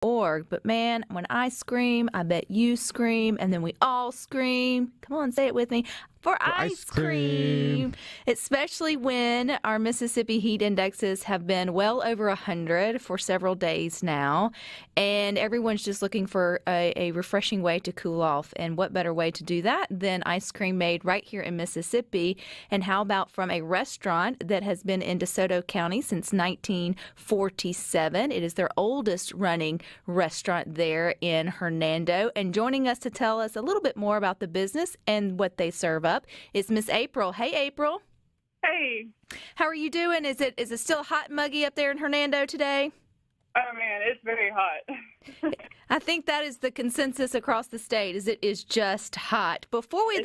Org. But man, when I scream, I bet you scream, and then we all scream. Come on, say it with me. For ice cream. Especially when our Mississippi heat indexes have been well over 100 for several days now, and everyone's just looking for a refreshing way to cool off. And what better way to do that than ice cream made right here in Mississippi? And how about from a restaurant that has been in DeSoto County since 1947? It is their oldest running restaurant there in Hernando. And joining us to tell us a little bit more about the business and what they serve up is Miss April. Hey, April. Hey. How are you doing? Is it still hot and muggy up there in Hernando today? Oh, man, it's very hot. I think that is the consensus across the state, is it is just hot. Before we,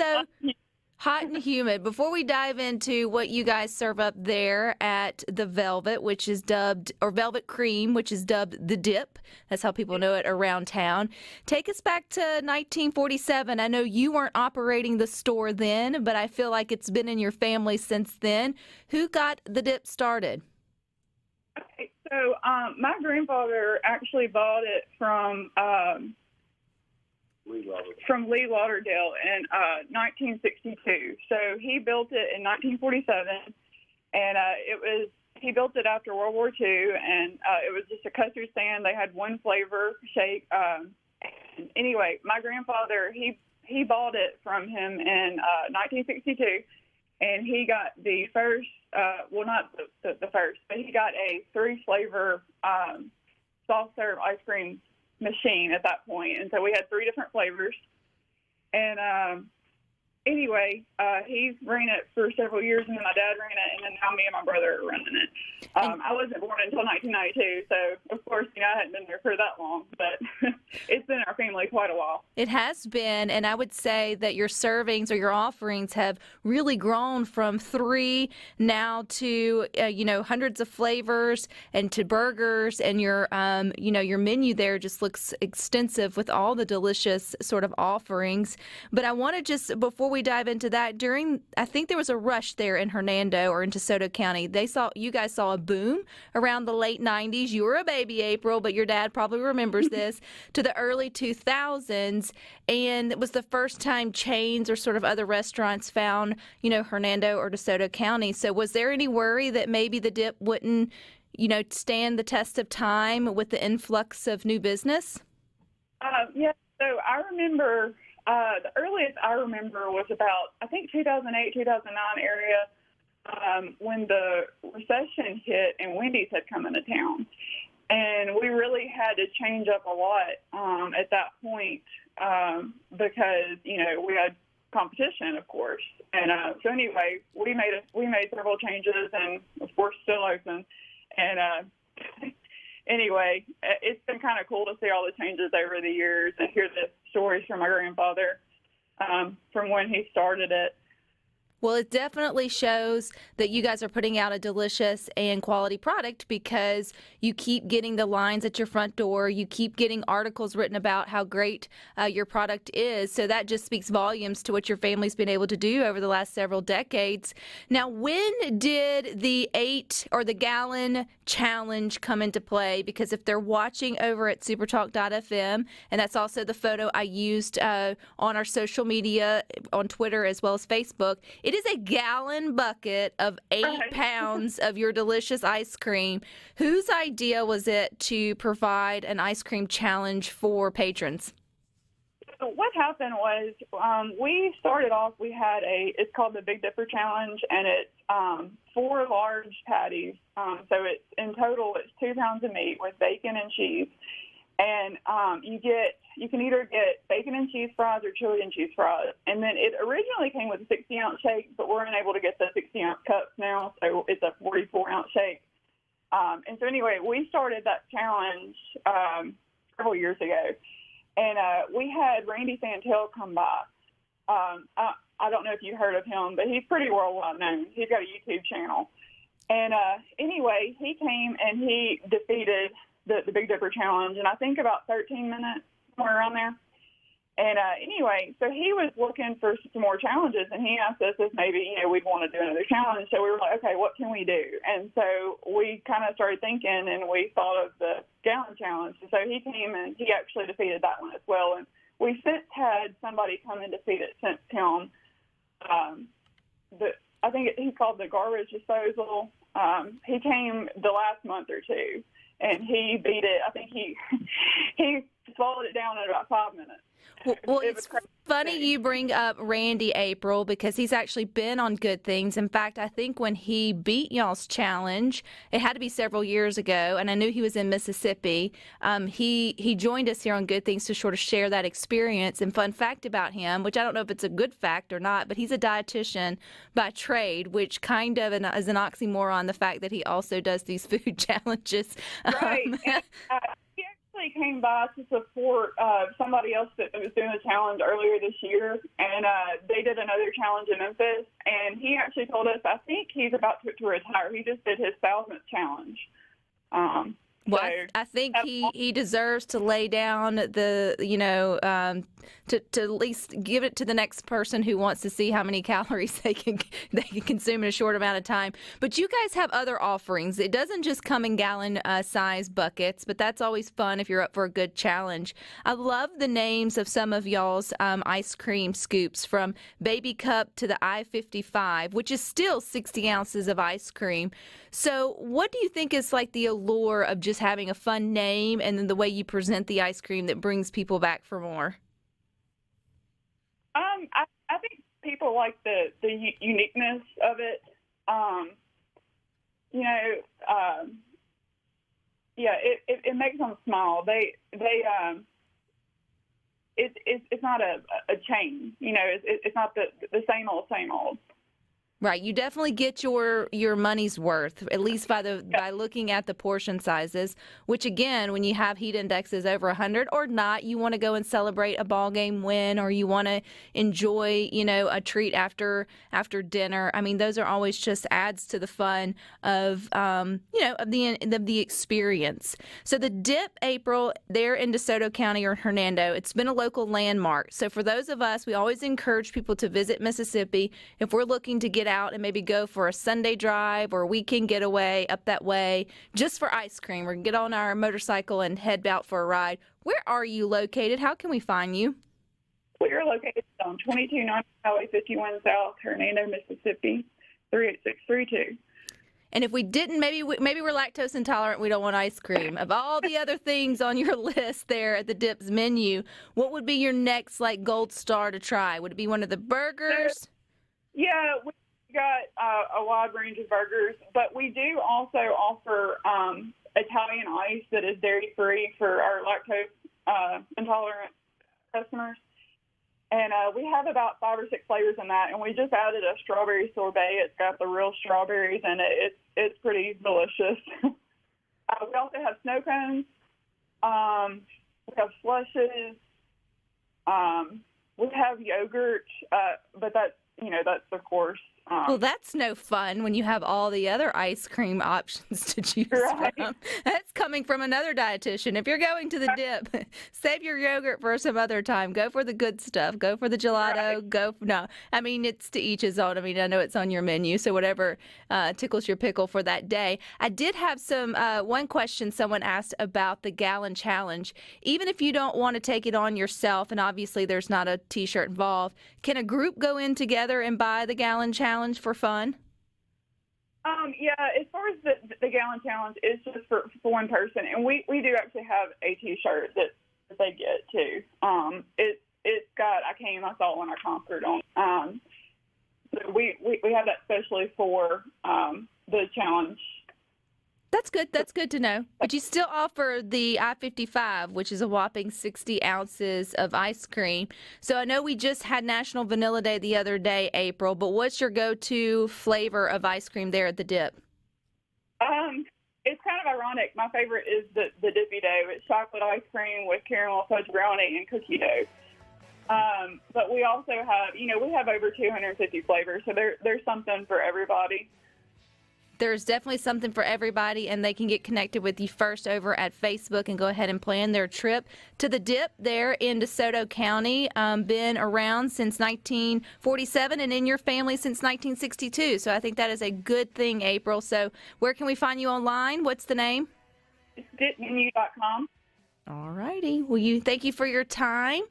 hot and humid. Before we dive into what you guys serve up there at the Velvet, which is dubbed, or Velvet Cream, which is dubbed the Dip. That's how people know it around town. Take us back to 1947. I know you weren't operating the store then, but I feel like it's been in your family since then. Who got the Dip started? Okay, so my grandfather actually bought it from Lee Lauderdale in 1962. So he built it in 1947, and he built it after World War II, and it was just a custard stand. They had one flavor shake. Anyway, my grandfather, he bought it from him in 1962, and he got the first, well, not the first, but he got a 3-flavor soft serve ice cream machine at that point. And so we had 3 different flavors. And anyway, he ran it for several years, and then my dad ran it, and then now me and my brother are running it. I wasn't born until 1992, so of course, I hadn't been there for that long, but it's been in our family quite a while. It has been, and I would say that your servings or your offerings have really grown from 3 now to, hundreds of flavors and to burgers, and your menu there just looks extensive with all the delicious sort of offerings. But I want to just, before we dive into that, I think there was a rush there in Hernando or in DeSoto County. You guys saw a boom around the late 90s. You were a baby, April, but your dad probably remembers this, to the early 2000s. And it was the first time chains or sort of other restaurants found, Hernando or DeSoto County. So was there any worry that maybe the Dip wouldn't, stand the test of time with the influx of new business? Yeah, so I remember, the earliest I remember was about, I think, 2008, 2009 area, when the recession hit and Wendy's had come into town. And we really had to change up a lot at that point because, we had competition, of course. And so anyway, we made several changes, and of course still open. And anyway, it's been kind of cool to see all the changes over the years and hear the stories from my grandfather from when he started it. Well, it definitely shows that you guys are putting out a delicious and quality product, because you keep getting the lines at your front door. You keep getting articles written about how great your product is. So that just speaks volumes to what your family's been able to do over the last several decades. Now, when did the 8 or the gallon challenge come into play? Because if they're watching over at SuperTalk.fm, and that's also the photo I used on our social media on Twitter as well as Facebook, it is a gallon bucket of 8 pounds of your delicious ice cream. Whose idea was it to provide an ice cream challenge for patrons? So what happened was we started off, it's called the Big Dipper Challenge, and it's 4 large patties. So it's in total, it's 2 pounds of meat with bacon and cheese. And you can either get bacon and cheese fries or chili and cheese fries. And then it originally came with a 60-ounce shake, but we're unable to get the 60-ounce cups now, so it's a 44-ounce shake. And so anyway, we started that challenge several years ago. And we had Randy Santel come by. I don't know if you heard of him, but he's pretty worldwide known. He's got a YouTube channel. And anyway, he came and he defeated the Big Dipper Challenge, and I think about 13 minutes, somewhere around there. And anyway, so he was looking for some more challenges, and he asked us if maybe, we'd want to do another challenge. So we were like, okay, what can we do? And so we kind of started thinking, and we thought of the gallon challenge. And so he came, and he actually defeated that one as well. And we've since had somebody come and defeat it since him. I think he's called the garbage disposal. He came the last month or two, and he beat it. I think he swallowed it down in about 5 minutes. Well, it's funny you bring up Randy, April, because he's actually been on Good Things. In fact, I think when he beat y'all's challenge, it had to be several years ago, and I knew he was in Mississippi. He joined us here on Good Things to sort of share that experience. And fun fact about him, which I don't know if it's a good fact or not, but he's a dietitian by trade, which kind of is an oxymoron, the fact that he also does these food challenges. Right. He actually came by to support somebody else that was doing a challenge earlier this year, and they did another challenge in Memphis, and he actually told us, I think he's about to retire. He just did his 1,000th challenge. Well, I think he deserves to lay down the, to at least give it to the next person who wants to see how many calories they can consume in a short amount of time. But you guys have other offerings. It doesn't just come in gallon size buckets, but that's always fun if you're up for a good challenge. I love the names of some of y'all's ice cream scoops, from Baby Cup to the I-55, which is still 60 ounces of ice cream. So what do you think is like the allure of just having a fun name and then the way you present the ice cream that brings people back for more? I think people like the uniqueness of it. It makes them smile. It's not a chain. It's not the same old. Right, you definitely get your money's worth, at least by looking at the portion sizes, which again, when you have heat indexes over 100 or not, you want to go and celebrate a ball game win, or you want to enjoy, a treat after dinner. I mean, those are always just adds to the fun of the experience. So the Dip, April, there in DeSoto County or Hernando, it's been a local landmark. So for those of us, we always encourage people to visit Mississippi if we're looking to get out and maybe go for a Sunday drive or a weekend getaway up that way just for ice cream, or get on our motorcycle and head out for a ride. Where are you located? How can we find you? We are located on 2290 Highway 51 South, Hernando, Mississippi, 38632. And if we didn't, maybe we're lactose intolerant, we don't want ice cream. Of all the other things on your list there at the Dip's menu, what would be your next gold star to try? Would it be one of the burgers? Yeah, we got a wide range of burgers, but we do also offer Italian ice that is dairy-free for our lactose intolerant customers. And we have about 5 or 6 flavors in that, and we just added a strawberry sorbet. It's got the real strawberries in it. It's pretty delicious. We also have snow cones. We have slushes. We have yogurt, but that's of course. Well, that's no fun when you have all the other ice cream options to choose from. That's coming from another dietitian. If you're going to the Dip, save your yogurt for some other time. Go for the good stuff. Go for the gelato. Right. It's to each his own. I know it's on your menu, so whatever tickles your pickle for that day. I did have one question someone asked about the gallon challenge. Even if you don't want to take it on yourself, and obviously there's not a T-shirt involved, can a group go in together and buy the gallon challenge for fun? As far as the gallon challenge, it's just for one person, and we do actually have a T-shirt that they get too. It's got I came, I saw it when I conquered on. So we have that especially for the challenge. That's good. That's good to know. But you still offer the I-55, which is a whopping 60 ounces of ice cream. So I know we just had National Vanilla Day the other day, April, but what's your go-to flavor of ice cream there at the Dip? It's kind of ironic. My favorite is the Dippy Dough. It's chocolate ice cream with caramel fudge brownie and cookie dough. But we also have, we have over 250 flavors, so there's something for everybody. There's definitely something for everybody, and they can get connected with you first over at Facebook and go ahead and plan their trip to the Dip there in DeSoto County. Been around since 1947 and in your family since 1962. So I think that is a good thing, April. So where can we find you online? What's the name? It's dipmenu.com. All righty. Well, thank you for your time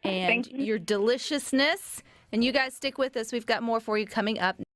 and your deliciousness. And you guys stick with us. We've got more for you coming up.